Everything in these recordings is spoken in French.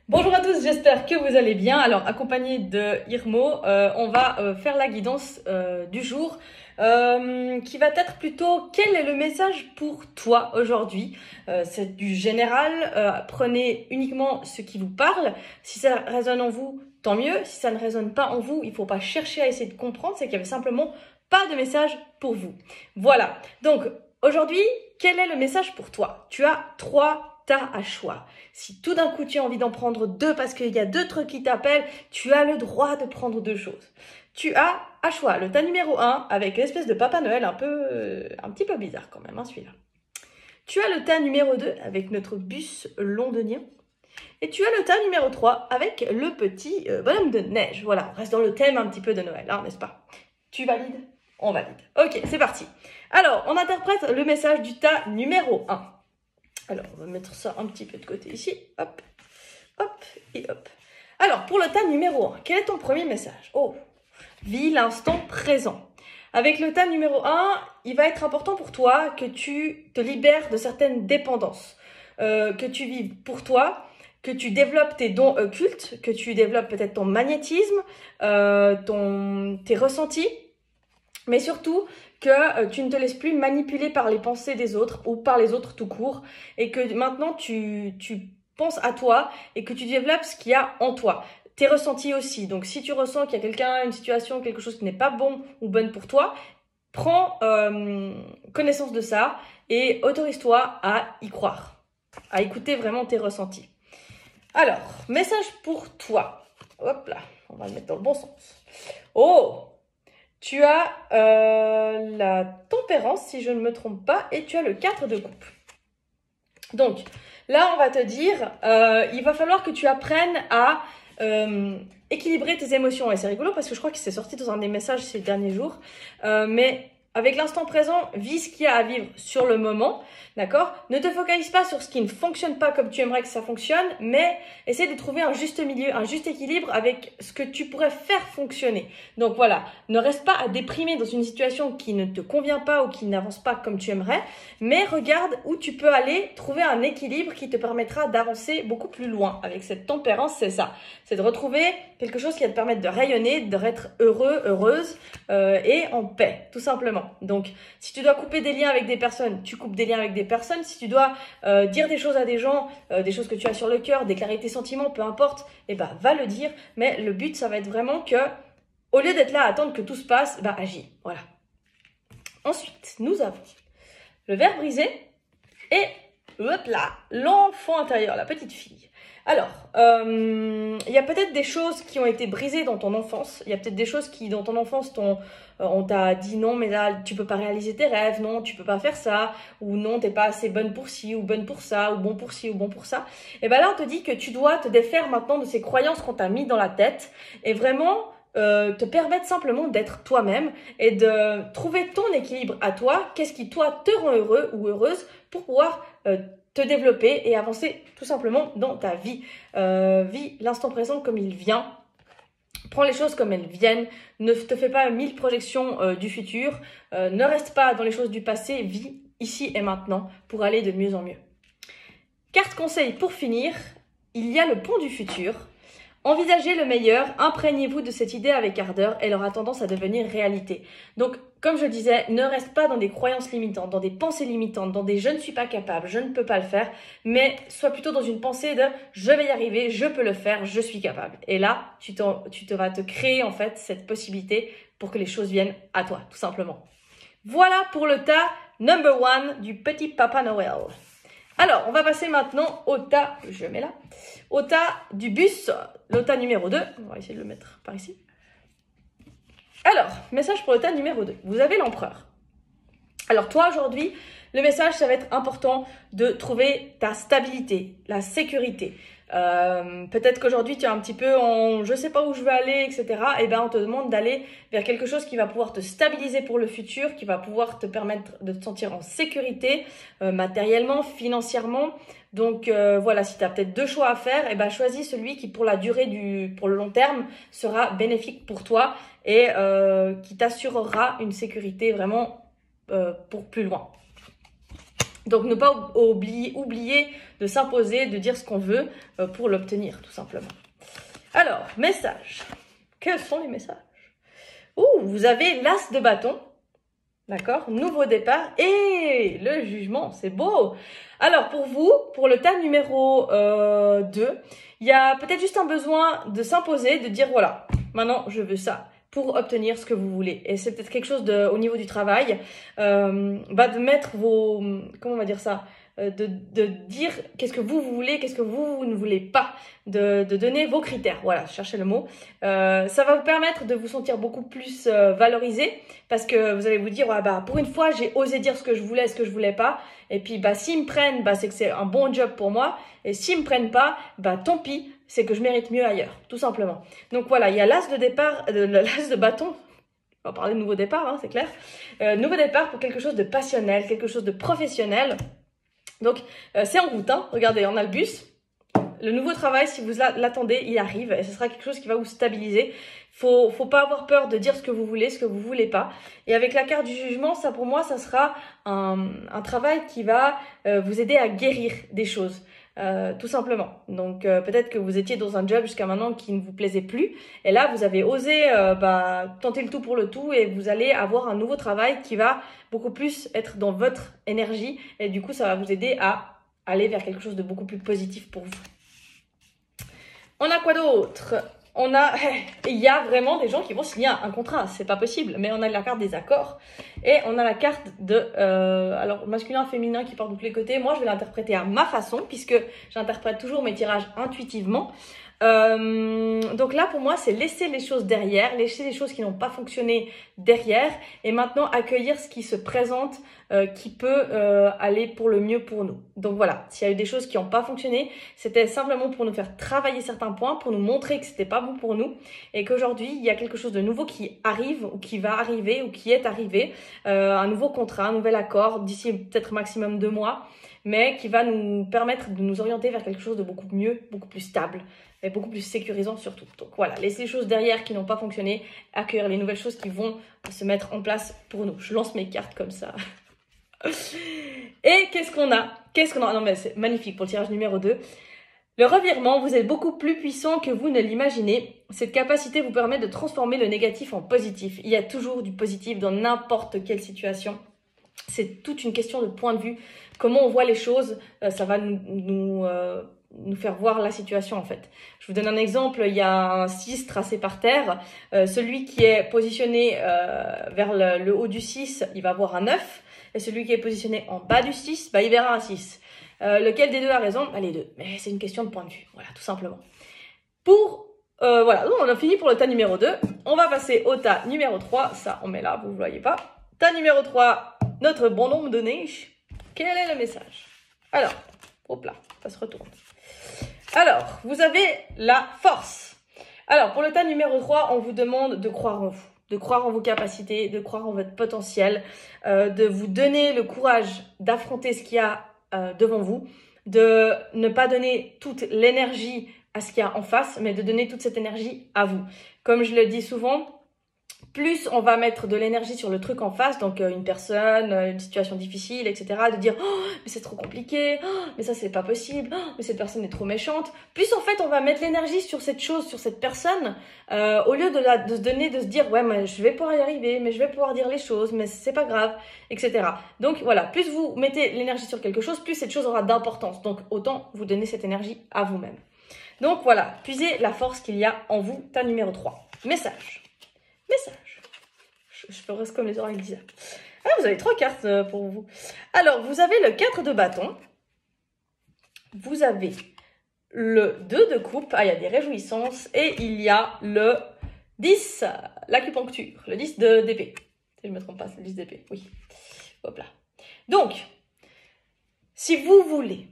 Bonjour à tous, j'espère que vous allez bien. Alors, accompagné de Irmo, on va faire la guidance du jour qui va être plutôt quel est le message pour toi aujourd'hui. C'est du général, prenez uniquement ce qui vous parle. Si ça résonne en vous, tant mieux. Si ça ne résonne pas en vous, il ne faut pas chercher à essayer de comprendre, c'est qu'il y avait simplement pas de message pour vous. Voilà, donc aujourd'hui, quel est le message pour toi? Tu as 3 tas à choix. Si tout d'un coup tu as envie d'en prendre 2 parce qu'il y a 2 trucs qui t'appellent, tu as le droit de prendre 2 choses. Tu as à choix le tas numéro 1 avec l'espèce de Papa Noël un petit peu bizarre quand même, hein, celui-là. Tu as le tas numéro 2 avec notre bus londonien. Et tu as le tas numéro 3 avec le petit bonhomme de neige. Voilà, on reste dans le thème un petit peu de Noël, hein, n'est-ce pas? Tu valides? On valide. Ok, c'est parti. Alors, on interprète le message du tas numéro 1. Alors, on va mettre ça un petit peu de côté ici. Hop, hop et hop. Alors, pour le tas numéro 1, quel est ton premier message? Oh, vis l'instant présent. Avec le tas numéro 1, il va être important pour toi que tu te libères de certaines dépendances. Que tu vives pour toi, que tu développes tes dons occultes, que tu développes peut-être ton magnétisme, tes ressentis, mais surtout que tu ne te laisses plus manipuler par les pensées des autres ou par les autres tout court et que maintenant tu penses à toi et que tu développes ce qu'il y a en toi. Tes ressentis aussi. Donc si tu ressens qu'il y a quelqu'un, une situation, quelque chose qui n'est pas bon ou bonne pour toi, prends connaissance de ça et autorise-toi à y croire, à écouter vraiment tes ressentis. Alors, message pour toi. Hop là, on va le mettre dans le bon sens. Oh! Tu as la tempérance, si je ne me trompe pas, et tu as le 4 de coupe. Donc, là, on va te dire, il va falloir que tu apprennes à équilibrer tes émotions. Et c'est rigolo parce que je crois que c'est sorti dans un des messages ces derniers jours. Mais avec l'instant présent, vis ce qu'il y a à vivre sur le moment, d'accord? Ne te focalise pas sur ce qui ne fonctionne pas comme tu aimerais que ça fonctionne, mais essaie de trouver un juste milieu, un juste équilibre avec ce que tu pourrais faire fonctionner. Donc voilà, ne reste pas à déprimer dans une situation qui ne te convient pas ou qui n'avance pas comme tu aimerais, mais regarde où tu peux aller trouver un équilibre qui te permettra d'avancer beaucoup plus loin. Avec cette tempérance, c'est ça. C'est de retrouver quelque chose qui va te permettre de rayonner, d'être heureux, heureuse et en paix, tout simplement. Donc, si tu dois couper des liens avec des personnes, tu coupes des liens avec des personnes. Si tu dois dire des choses à des gens, des choses que tu as sur le cœur, déclarer tes sentiments, peu importe, eh ben, va le dire. Mais le but, ça va être vraiment que, au lieu d'être là à attendre que tout se passe, bah, agis. Voilà. Ensuite, nous avons le verre brisé et, hop là, l'enfant intérieur, la petite fille. Alors, il y a peut-être des choses qui ont été brisées dans ton enfance. Il y a peut-être des choses qui, dans ton enfance, on t'a dit non, mais là, tu peux pas réaliser tes rêves, non, tu peux pas faire ça, ou non, t'es pas assez bonne pour ci, ou bonne pour ça, ou bon pour ci, ou bon pour ça. Et ben là, on te dit que tu dois te défaire maintenant de ces croyances qu'on t'a mis dans la tête et vraiment te permettre simplement d'être toi-même et de trouver ton équilibre à toi. Qu'est-ce qui, toi, te rend heureux ou heureuse pour pouvoir te développer et avancer tout simplement dans ta vie. Vis l'instant présent comme il vient. Prends les choses comme elles viennent. Ne te fais pas 1000 projections du futur. Ne reste pas dans les choses du passé. Vis ici et maintenant pour aller de mieux en mieux. Carte conseil pour finir. Il y a le pont du futur. Envisagez le meilleur, imprégnez-vous de cette idée avec ardeur, elle aura tendance à devenir réalité. Donc, comme je disais, ne reste pas dans des croyances limitantes, dans des pensées limitantes, dans des « je ne suis pas capable, je ne peux pas le faire », mais sois plutôt dans une pensée de « je vais y arriver, je peux le faire, je suis capable ». Et là, tu vas te créer en fait cette possibilité pour que les choses viennent à toi, tout simplement. Voilà pour le tas number 1 du petit Papa Noël. Alors, on va passer maintenant au tas, je mets là, au tas du bus, le tas numéro 2. On va essayer de le mettre par ici. Alors, message pour le tas numéro 2. Vous avez l'empereur. Alors, toi, aujourd'hui, le message, ça va être important de trouver ta stabilité, la sécurité. Peut-être qu'aujourd'hui, tu es un petit peu en « je sais pas où je vais aller », etc. Et ben, on te demande d'aller vers quelque chose qui va pouvoir te stabiliser pour le futur, qui va pouvoir te permettre de te sentir en sécurité, matériellement, financièrement. Donc voilà, si tu as peut-être 2 choix à faire, et ben choisis celui qui pour la durée pour le long terme sera bénéfique pour toi et qui t'assurera une sécurité vraiment pour plus loin. Donc, ne pas oublier de s'imposer, de dire ce qu'on veut pour l'obtenir, tout simplement. Alors, messages. Quels sont les messages? Vous avez l'as de bâton. D'accord? Nouveau départ et le jugement, c'est beau. Alors pour vous, pour le tas numéro 2, il y a peut-être juste un besoin de s'imposer, de dire voilà, maintenant je veux ça pour obtenir ce que vous voulez. Et c'est peut-être quelque chose au niveau du travail, de mettre vos, comment on va dire ça, de dire qu'est-ce que vous voulez, qu'est-ce que vous ne voulez pas, de donner vos critères. Voilà, cherchez le mot. Ça va vous permettre de vous sentir beaucoup plus valorisé parce que vous allez vous dire pour une fois j'ai osé dire ce que je voulais, ce que je voulais pas. Et puis s'ils me prennent, c'est que c'est un bon job pour moi. Et s'ils me prennent pas, tant pis, c'est que je mérite mieux ailleurs, tout simplement. Donc voilà, il y a l'as de départ, l'as de bâton. On va parler de nouveau départ, hein, c'est clair. Nouveau départ pour quelque chose de passionnel, quelque chose de professionnel. Donc, c'est en route, hein. Regardez, on a le bus. Le nouveau travail, si vous l'attendez, il arrive et ce sera quelque chose qui va vous stabiliser. Faut pas avoir peur de dire ce que vous voulez, ce que vous voulez pas. Et avec la carte du jugement, ça pour moi, ça sera un travail qui va vous aider à guérir des choses. Tout simplement. Donc peut-être que vous étiez dans un job jusqu'à maintenant qui ne vous plaisait plus et là vous avez osé tenter le tout pour le tout et vous allez avoir un nouveau travail qui va beaucoup plus être dans votre énergie et du coup ça va vous aider à aller vers quelque chose de beaucoup plus positif pour vous. On a quoi d'autre? Il y a vraiment des gens qui vont signer un contrat, c'est pas possible, mais on a la carte des accords et on a la carte de, alors masculin, féminin qui part de tous les côtés. Moi, je vais l'interpréter à ma façon puisque j'interprète toujours mes tirages intuitivement. Donc là, pour moi, c'est laisser les choses derrière, laisser les choses qui n'ont pas fonctionné derrière et maintenant accueillir ce qui se présente, qui peut aller pour le mieux pour nous. Donc voilà, s'il y a eu des choses qui n'ont pas fonctionné, c'était simplement pour nous faire travailler certains points, pour nous montrer que c'était pas bon pour nous et qu'aujourd'hui, il y a quelque chose de nouveau qui arrive ou qui va arriver ou qui est arrivé, un nouveau contrat, un nouvel accord d'ici peut-être maximum 2 mois, mais qui va nous permettre de nous orienter vers quelque chose de beaucoup mieux, beaucoup plus stable et beaucoup plus sécurisant surtout. Donc voilà, laisser les choses derrière qui n'ont pas fonctionné, accueillir les nouvelles choses qui vont se mettre en place pour nous. Je lance mes cartes comme ça. Et qu'est-ce qu'on a? Non mais c'est magnifique pour le tirage numéro 2. Le revirement, vous êtes beaucoup plus puissant que vous ne l'imaginez. Cette capacité vous permet de transformer le négatif en positif. Il y a toujours du positif dans n'importe quelle situation. C'est toute une question de point de vue. Comment on voit les choses, ça va nous faire voir la situation en fait. Je vous donne un exemple, il y a un 6 tracé par terre. Celui qui est positionné vers le haut du 6, il va avoir un 9. Et celui qui est positionné en bas du 6, il verra un 6. Lequel des deux a raison? Les deux. Mais c'est une question de point de vue. Voilà, tout simplement. Voilà, donc on a fini pour le tas numéro 2. On va passer au tas numéro 3. Ça, on met là, vous ne voyez pas. Tas numéro 3, notre bon nombre de neige. Quel est le message? Alors, hop là, ça se retourne. Alors, vous avez la force. Alors, pour le tas numéro 3, on vous demande de croire en vous, de croire en vos capacités, de croire en votre potentiel, de vous donner le courage d'affronter ce qu'il y a devant vous, de ne pas donner toute l'énergie à ce qu'il y a en face, mais de donner toute cette énergie à vous. Comme je le dis souvent, plus on va mettre de l'énergie sur le truc en face, donc une personne, une situation difficile, etc., de dire « Oh, mais c'est trop compliqué, oh, mais ça c'est pas possible, oh, mais cette personne est trop méchante », plus en fait on va mettre l'énergie sur cette chose, sur cette personne, au lieu de se dire « Ouais, mais je vais pouvoir y arriver, mais je vais pouvoir dire les choses, mais c'est pas grave », etc. Donc voilà, plus vous mettez l'énergie sur quelque chose, plus cette chose aura d'importance, donc autant vous donner cette énergie à vous-même. Donc voilà, puisez la force qu'il y a en vous, tas numéro 3. Message. Je ferai comme les oreilles d'Isa. Ah, vous avez 3 cartes pour vous. Alors, vous avez le 4 de bâton. Vous avez le 2 de coupe. Ah, il y a des réjouissances. Et il y a le 10, l'acupuncture. Le 10 d'épée. Si je ne me trompe pas, c'est le 10 d'épée. Oui. Hop là. Donc, si vous voulez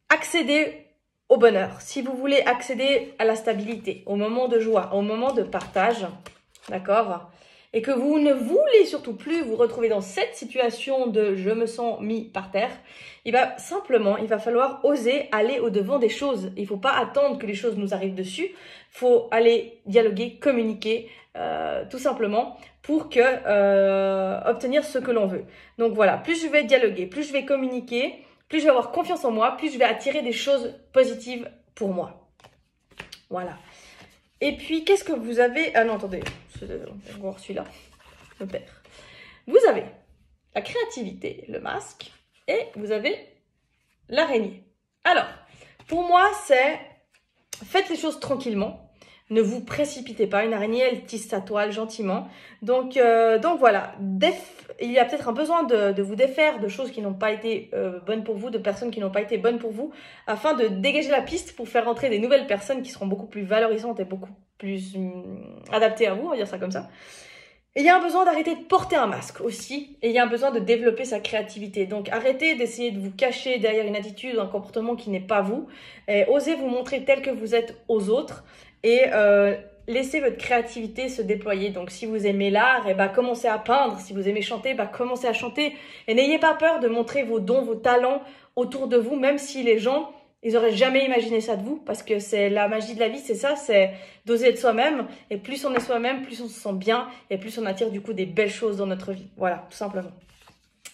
accéder au bonheur, si vous voulez accéder à la stabilité, au moment de joie, au moment de partage, d'accord, et que vous ne voulez surtout plus vous retrouver dans cette situation de je me sens mis par terre, il va falloir oser aller au-devant des choses. Il ne faut pas attendre que les choses nous arrivent dessus. Il faut aller dialoguer, communiquer, tout simplement, pour obtenir ce que l'on veut. Donc voilà, plus je vais dialoguer, plus je vais communiquer, plus je vais avoir confiance en moi, plus je vais attirer des choses positives pour moi. Voilà. Et puis, qu'est-ce que vous avez... Ah non, attendez, je vais voir celui-là, je me perds. Vous avez la créativité, le masque, et vous avez l'araignée. Alors, pour moi, c'est... Faites les choses tranquillement. Ne vous précipitez pas. Une araignée, elle tisse sa toile gentiment. Donc voilà. Il y a peut-être un besoin de vous défaire de choses qui n'ont pas été bonnes pour vous, de personnes qui n'ont pas été bonnes pour vous, afin de dégager la piste pour faire rentrer des nouvelles personnes qui seront beaucoup plus valorisantes et beaucoup plus adaptées à vous, on va dire ça comme ça. Et il y a un besoin d'arrêter de porter un masque aussi, et il y a un besoin de développer sa créativité. Donc arrêtez d'essayer de vous cacher derrière une attitude ou un comportement qui n'est pas vous, et osez vous montrer tel que vous êtes aux autres, et laissez votre créativité se déployer. Donc si vous aimez l'art, commencez à peindre. Si vous aimez chanter, commencez à chanter. Et n'ayez pas peur de montrer vos dons, vos talents autour de vous, même si les gens... Ils auraient jamais imaginé ça de vous, parce que c'est la magie de la vie, c'est ça, c'est d'oser être soi-même. Et plus on est soi-même, plus on se sent bien, et plus on attire du coup des belles choses dans notre vie. Voilà, tout simplement.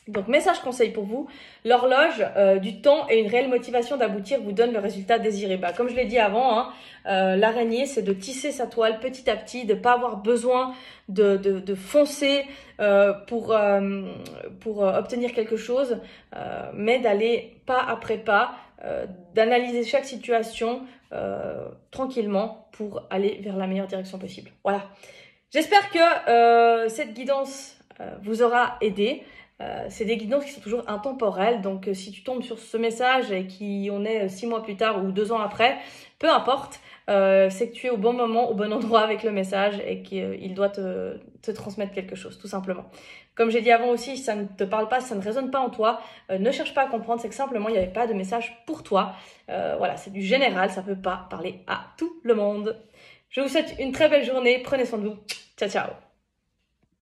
Donc, message conseil pour vous, l'horloge du temps et une réelle motivation d'aboutir vous donne le résultat désiré. Comme je l'ai dit avant, l'araignée, c'est de tisser sa toile petit à petit, de ne pas avoir besoin de foncer pour obtenir quelque chose, mais d'aller pas après pas, d'analyser chaque situation tranquillement pour aller vers la meilleure direction possible. Voilà. J'espère que cette guidance vous aura aidé. C'est des guidances qui sont toujours intemporelles, donc si tu tombes sur ce message et qu'on est 6 mois plus tard ou 2 ans après, peu importe, c'est que tu es au bon moment, au bon endroit avec le message et qu'il doit te transmettre quelque chose, tout simplement. Comme j'ai dit avant aussi, si ça ne te parle pas, si ça ne résonne pas en toi, ne cherche pas à comprendre, c'est que simplement il n'y avait pas de message pour toi. Voilà, c'est du général, ça ne peut pas parler à tout le monde. Je vous souhaite une très belle journée, prenez soin de vous, ciao ciao.